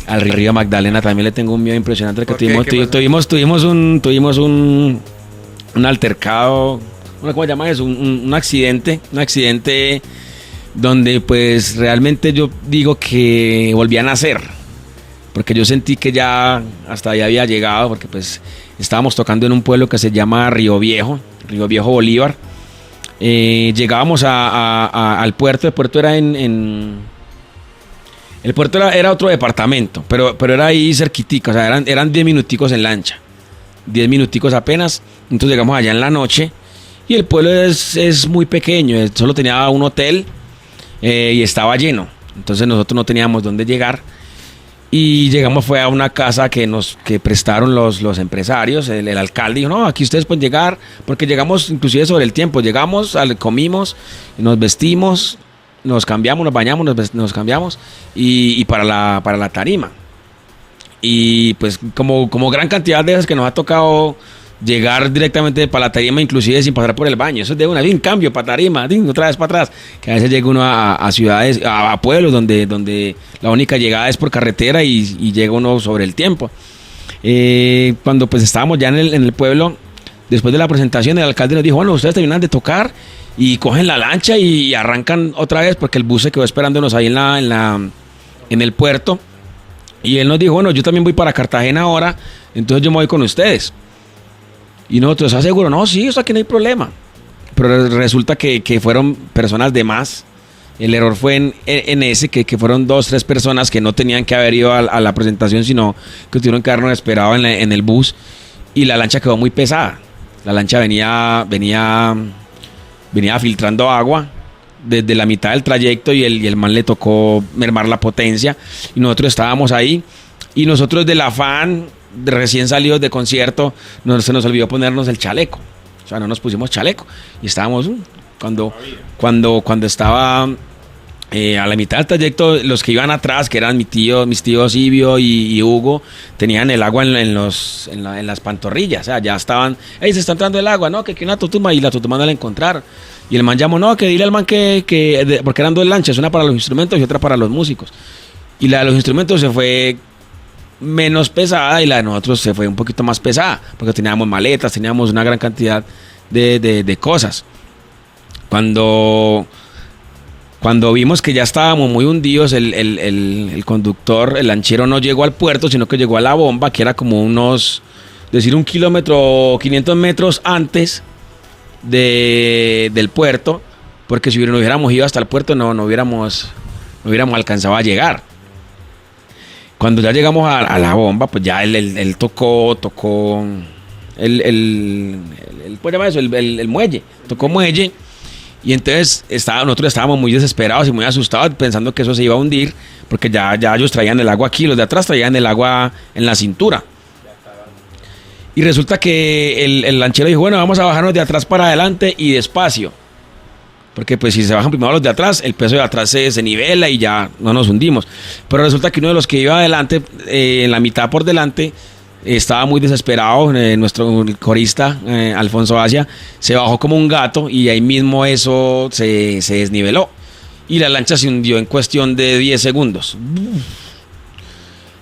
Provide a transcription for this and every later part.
Al río Magdalena también le tengo un miedo impresionante. Que tuvimos un altercado, ¿cómo se llama eso? Un accidente donde pues realmente yo digo que volví a nacer, porque yo sentí que ya hasta allá había llegado, porque pues estábamos tocando en un pueblo que se llama Río Viejo Bolívar. Llegábamos al puerto. El puerto era el puerto era otro departamento, pero era ahí cerquitica, o sea, eran 10 minuticos en lancha, 10 minuticos apenas. Entonces llegamos allá en la noche y el pueblo es muy pequeño, solo tenía un hotel y estaba lleno, entonces nosotros no teníamos dónde llegar y fue a una casa que prestaron los empresarios. El alcalde dijo, no, aquí ustedes pueden llegar, porque llegamos inclusive sobre el tiempo, comimos, nos vestimos, nos cambiamos, nos bañamos, nos cambiamos y para la tarima. Y pues como gran cantidad de veces que nos ha tocado llegar directamente para la tarima, inclusive sin pasar por el baño, eso es de un cambio para tarima, otra vez para atrás, que a veces llega uno a ciudades, a pueblos donde la única llegada es por carretera y llega uno sobre el tiempo. Cuando pues estábamos ya en el pueblo, después de la presentación, el alcalde nos dijo, bueno, ustedes terminan de tocar y cogen la lancha y arrancan otra vez, porque el bus se quedó esperándonos ahí en el puerto. Y él nos dijo, bueno, yo también voy para Cartagena ahora, entonces yo me voy con ustedes. Y nosotros, ¿estás seguro? No, sí, eso aquí no hay problema. Pero resulta que fueron personas de más. El error fue en ese, que fueron 2-3 personas que no tenían que haber ido a la presentación, sino que tuvieron que habernos esperado en el bus. Y la lancha quedó muy pesada. La lancha venía filtrando agua desde la mitad del trayecto y el man le tocó mermar la potencia. Y nosotros estábamos ahí. Y nosotros del afán, recién salidos de concierto, se nos olvidó ponernos el chaleco. O sea, no nos pusimos chaleco. Y estábamos, cuando estaba a la mitad del trayecto, los que iban atrás, que eran mis tíos Ibio y Hugo, tenían el agua en las pantorrillas. O sea, ya estaban, se está entrando el agua, ¿no? Que una tutuma, y la tutuma no la encontraron. Y el man llamó, no, que dile al man porque eran 2 lanchas, una para los instrumentos y otra para los músicos. Y la de los instrumentos se fue menos pesada y la de nosotros se fue un poquito más pesada, porque teníamos maletas, teníamos una gran cantidad de cosas. Cuando vimos que ya estábamos muy hundidos, el conductor, el lanchero, no llegó al puerto, sino que llegó a la bomba, que era como unos, 1 kilómetro, 500 metros antes del puerto, porque si no hubiéramos ido hasta el puerto no hubiéramos alcanzado a llegar. Cuando ya llegamos a la bomba, pues ya él tocó el muelle, tocó muelle. Y entonces nosotros estábamos muy desesperados y muy asustados, pensando que eso se iba a hundir, porque ya ellos traían el agua aquí, los de atrás traían el agua en la cintura. Y resulta que el lanchero dijo, bueno, vamos a bajarnos de atrás para adelante y despacio, porque pues si se bajan primero los de atrás, el peso de atrás se nivela y ya no nos hundimos. Pero resulta que uno de los que iba adelante, en la mitad por delante, estaba muy desesperado. Nuestro corista, Alfonso Asia, se bajó como un gato y ahí mismo eso se desniveló. Y la lancha se hundió en cuestión de 10 segundos.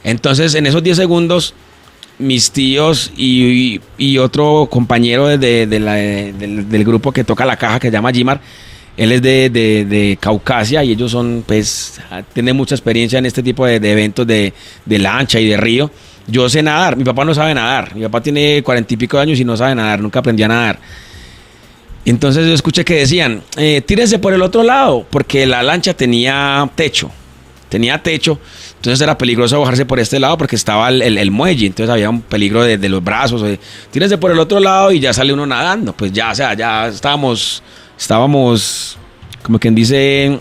Entonces, en esos 10 segundos, mis tíos y otro compañero del grupo que toca la caja, que se llama Jimar, él es de Caucasia, y ellos tienen mucha experiencia en este tipo de eventos de lancha y de río. Yo sé nadar, mi papá no sabe nadar, mi papá tiene 40 y pico de años y no sabe nadar, nunca aprendió a nadar. Entonces yo escuché que decían, tírense por el otro lado, porque la lancha tenía techo, entonces era peligroso bajarse por este lado porque estaba el muelle, entonces había un peligro de los brazos. Tírense por el otro lado y ya sale uno nadando. Pues ya, o sea, ya estábamos, como quien dice,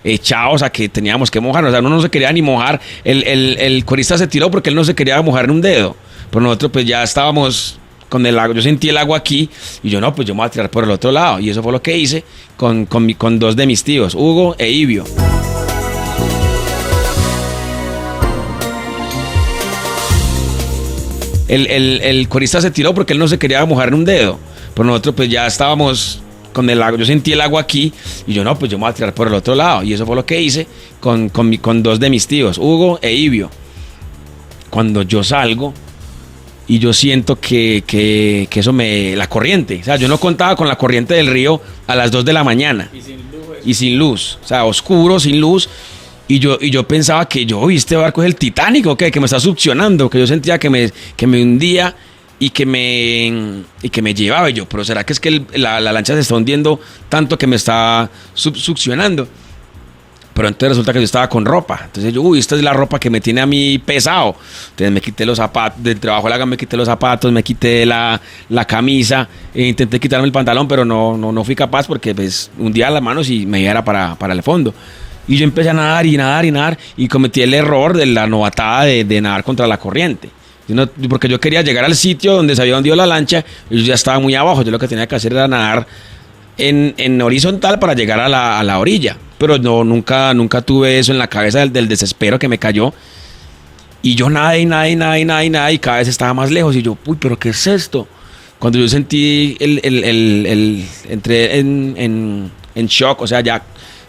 echados a que teníamos que mojarnos. O sea, uno no se quería ni mojar. El corista se tiró porque él no se quería mojar en un dedo, pero nosotros pues ya estábamos con el agua. Yo sentí el agua aquí y yo, no, pues yo me voy a tirar por el otro lado, y eso fue lo que hice con 2 de mis tíos, Hugo e Ibio. El corista se tiró porque él no se quería mojar en un dedo, pero nosotros pues ya estábamos con el agua, yo sentí el agua aquí y yo no, pues yo me voy a tirar por el otro lado. Y eso fue lo que hice con dos de mis tíos, Hugo e Ibio. Cuando yo salgo y yo siento que eso la corriente, o sea, yo no contaba con la corriente del río a las 2 de la mañana. Y sin luz, o sea, oscuro, sin luz. Y yo pensaba que este barco es el Titanic, ¿o qué? Que me está succionando, que yo sentía que me hundía y que me llevaba. Y yo, pero ¿será que es que la lancha se está hundiendo tanto que me está succionando? Pero entonces resulta que yo estaba con ropa. Entonces yo, esta es la ropa que me tiene a mí pesado. Entonces me quité los zapatos, del trabajo de la gama me quité los zapatos, me quité la camisa, intenté quitarme el pantalón, pero no fui capaz porque pues hundía las manos y me iba para el fondo. Y yo empecé a nadar y cometí el error de la novatada de nadar contra la corriente. Porque yo quería llegar al sitio donde se había hundido la lancha y yo ya estaba muy abajo. Yo lo que tenía que hacer era nadar en horizontal para llegar a la orilla. Pero nunca tuve eso en la cabeza del desespero que me cayó. Y yo nadé y cada vez estaba más lejos. Y yo, uy, ¿pero qué es esto? Cuando yo sentí entré en shock, o sea, ya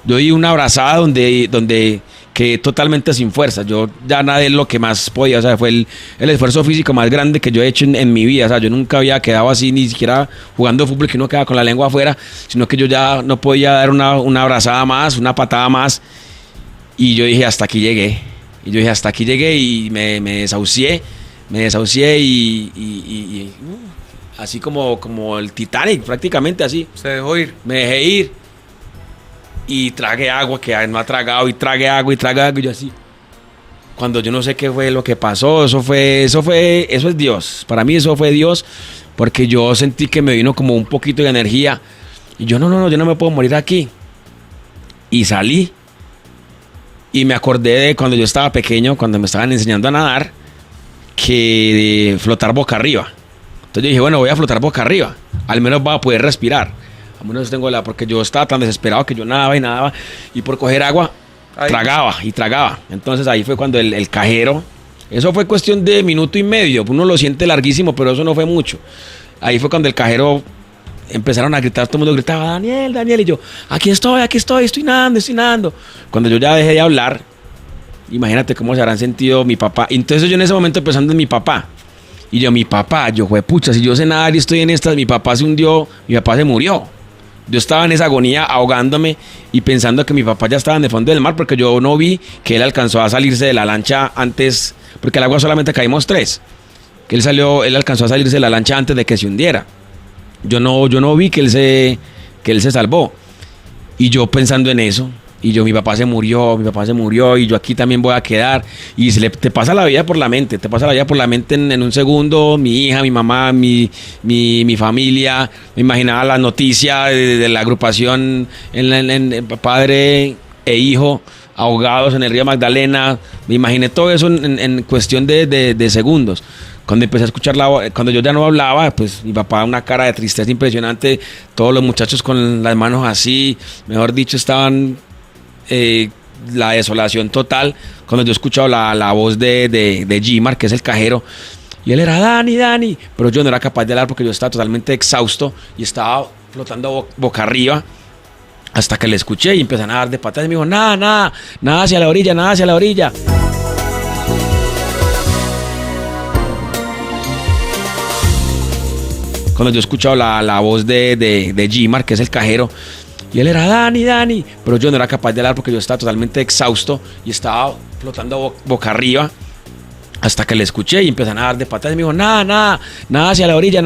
yo di una abrazada donde quedé totalmente sin fuerza. Yo ya nadé lo que más podía, o sea, fue el esfuerzo físico más grande que yo he hecho en mi vida. O sea, yo nunca había quedado así, ni siquiera jugando fútbol, que uno queda con la lengua afuera, sino que yo ya no podía dar una abrazada más, una patada más. Y yo dije, hasta aquí llegué. Y me desahucié y así como el Titanic, prácticamente así. Se dejó ir. Me dejé ir. Y tragué agua, que no ha tragado, y tragué agua, y yo así. Cuando yo no sé qué fue lo que pasó, eso es Dios. Para mí eso fue Dios, porque yo sentí que me vino como un poquito de energía. Y yo, yo no me puedo morir aquí. Y salí. Y me acordé de cuando yo estaba pequeño, cuando me estaban enseñando a nadar, que flotar boca arriba. Entonces yo dije, bueno, voy a flotar boca arriba. Al menos voy a poder respirar. A menos tengo porque yo estaba tan desesperado que yo nadaba y por coger agua tragaba. Entonces ahí fue cuando el cajero, eso fue cuestión de minuto y medio, uno lo siente larguísimo, pero eso no fue mucho. Ahí fue cuando el cajero empezaron a gritar, todo el mundo gritaba, Daniel, y yo, aquí estoy, estoy nadando. Cuando yo ya dejé de hablar, imagínate cómo se habrán sentido mi papá. Entonces yo en ese momento pensando en mi papá. Y yo, pucha, si yo sé nadar y estoy en estas, mi papá se hundió, mi papá se murió. Yo estaba en esa agonía ahogándome y pensando que mi papá ya estaba en el fondo del mar, porque yo no vi que él alcanzó a salirse de la lancha antes, porque el agua solamente caímos 3. Que él alcanzó a salirse de la lancha antes de que se hundiera. Yo no vi que él se salvó. Y yo pensando en eso, y yo, mi papá se murió, y yo aquí también voy a quedar. Y te pasa la vida por la mente, en un segundo. Mi hija, mi mamá, mi familia. Me imaginaba la noticia de la agrupación en padre e hijo ahogados en el río Magdalena. Me imaginé todo eso en cuestión de segundos. Cuando empecé a escuchar cuando yo ya no hablaba, pues mi papá una cara de tristeza impresionante. Todos los muchachos con las manos así, mejor dicho, estaban la desolación total. Cuando yo escuchaba la voz de Gimar, que es el cajero, y él era Dani, pero yo no era capaz de hablar porque yo estaba totalmente exhausto y estaba flotando boca arriba, hasta que le escuché y empecé a nadar de patas y me dijo, nada hacia la orilla. Cuando yo escuchaba la voz de Gimar, que es el cajero, y él era Dani, pero yo no era capaz de hablar porque yo estaba totalmente exhausto y estaba flotando boca arriba, hasta que le escuché y empecé a nadar de patas y me dijo, nada hacia la orilla,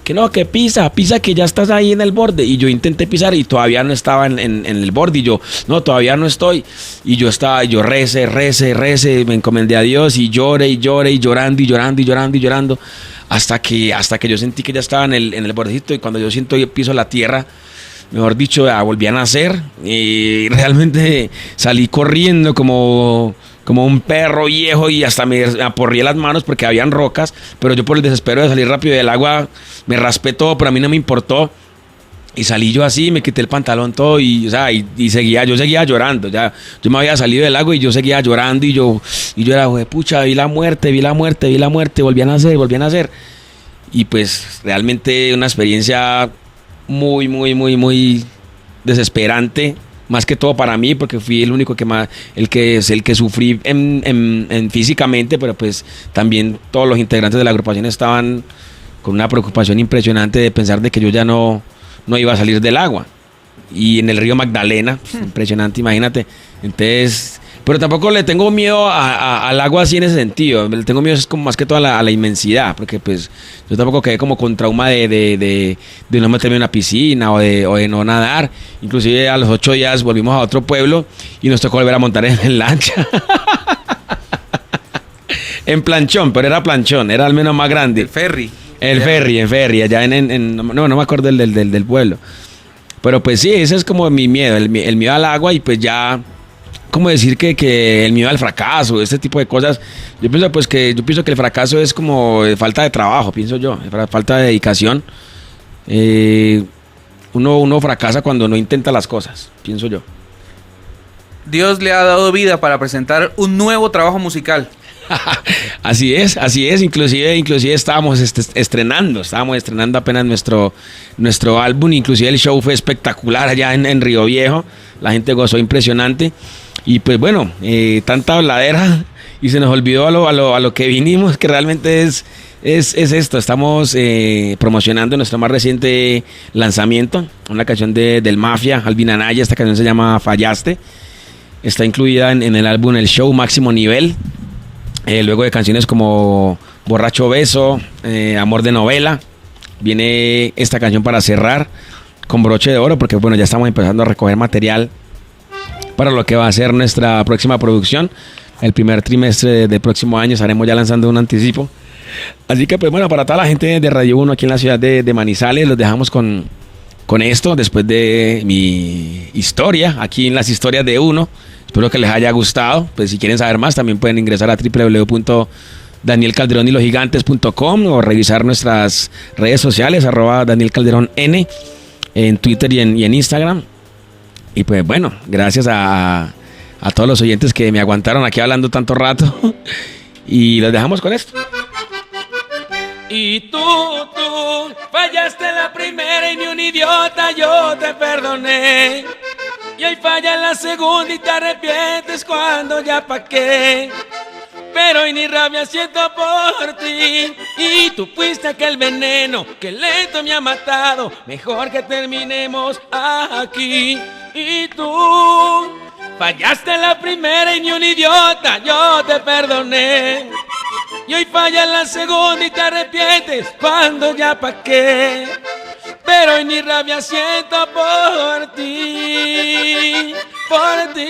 que no, que pisa que ya estás ahí en el borde. Y yo intenté pisar y todavía no estaba en el borde, y yo, no, todavía no estoy. Y yo recé, me encomendé a Dios y lloré y llorando, hasta que yo sentí que ya estaba en el bordecito. Y cuando yo siento y piso la tierra, mejor dicho, volví a nacer, y realmente salí corriendo como un perro viejo, y hasta me aporrié las manos porque habían rocas, pero yo por el desespero de salir rápido del agua me raspé todo, pero a mí no me importó. Y salí yo así, me quité el pantalón todo y yo seguía llorando. Ya, yo me había salido del lago y yo seguía llorando, y yo era, pucha, vi la muerte, volví a nacer. Y pues realmente una experiencia muy, muy, muy, muy desesperante, más que todo para mí, porque fui el único que más, el que sufrí en físicamente, pero pues también todos los integrantes de la agrupación estaban con una preocupación impresionante de pensar de que yo ya no iba a salir del agua. Y en el río Magdalena, pues, impresionante, imagínate. Entonces, pero tampoco le tengo miedo al agua así en ese sentido. Le tengo miedo es como más que todo a la inmensidad, porque pues yo tampoco quedé como con trauma de no meterme en una piscina o de no nadar. Inclusive a los 8 días volvimos a otro pueblo y nos tocó volver a montar en lancha. En planchón, pero era planchón, era al menos más grande. El ferry. El ferry, allá no me acuerdo del pueblo. Pero pues sí, ese es como mi miedo, el miedo al agua y pues ya, como decir que el miedo al fracaso, este tipo de cosas. Yo pienso que el fracaso es como falta de trabajo, pienso yo, falta de dedicación. Uno fracasa cuando no intenta las cosas, pienso yo. Dios le ha dado vida para presentar un nuevo trabajo musical. Así es, inclusive estábamos estrenando apenas nuestro álbum, inclusive el show fue espectacular allá en Río Viejo, la gente gozó impresionante y pues bueno, tanta habladera y se nos olvidó a lo que vinimos, que realmente es esto, estamos promocionando nuestro más reciente lanzamiento, una canción del Mafia, Alvin Anaya, esta canción se llama Fallaste, está incluida en el álbum El Show Máximo Nivel. Luego de canciones como Borracho Beso, Amor de Novela, viene esta canción para cerrar con broche de oro, porque bueno, ya estamos empezando a recoger material para lo que va a ser nuestra próxima producción. El primer trimestre del próximo año estaremos ya lanzando un anticipo. Así que pues bueno, para toda la gente de Radio 1 aquí en la ciudad de Manizales, los dejamos con esto, después de mi historia, aquí en las historias de uno. Espero que les haya gustado. Pues si quieren saber más, también pueden ingresar a www.danielcalderonYLosGigantes.com o revisar nuestras redes sociales, @DanielCalderonN en Twitter y en Instagram. Y pues bueno, gracias a todos los oyentes que me aguantaron aquí hablando tanto rato. Y los dejamos con esto. Y tú fallaste la primera y ni un idiota yo te perdoné. Y hoy falla en la segunda y te arrepientes cuando ya pa' qué. Pero hoy ni rabia siento por ti. Y tú fuiste aquel veneno que lento me ha matado. Mejor que terminemos aquí. Y tú fallaste en la primera y ni un idiota yo te perdoné. Y hoy falla en la segunda y te arrepientes cuando ya pa' qué. Pero hoy ni rabia siento por ti, por ti.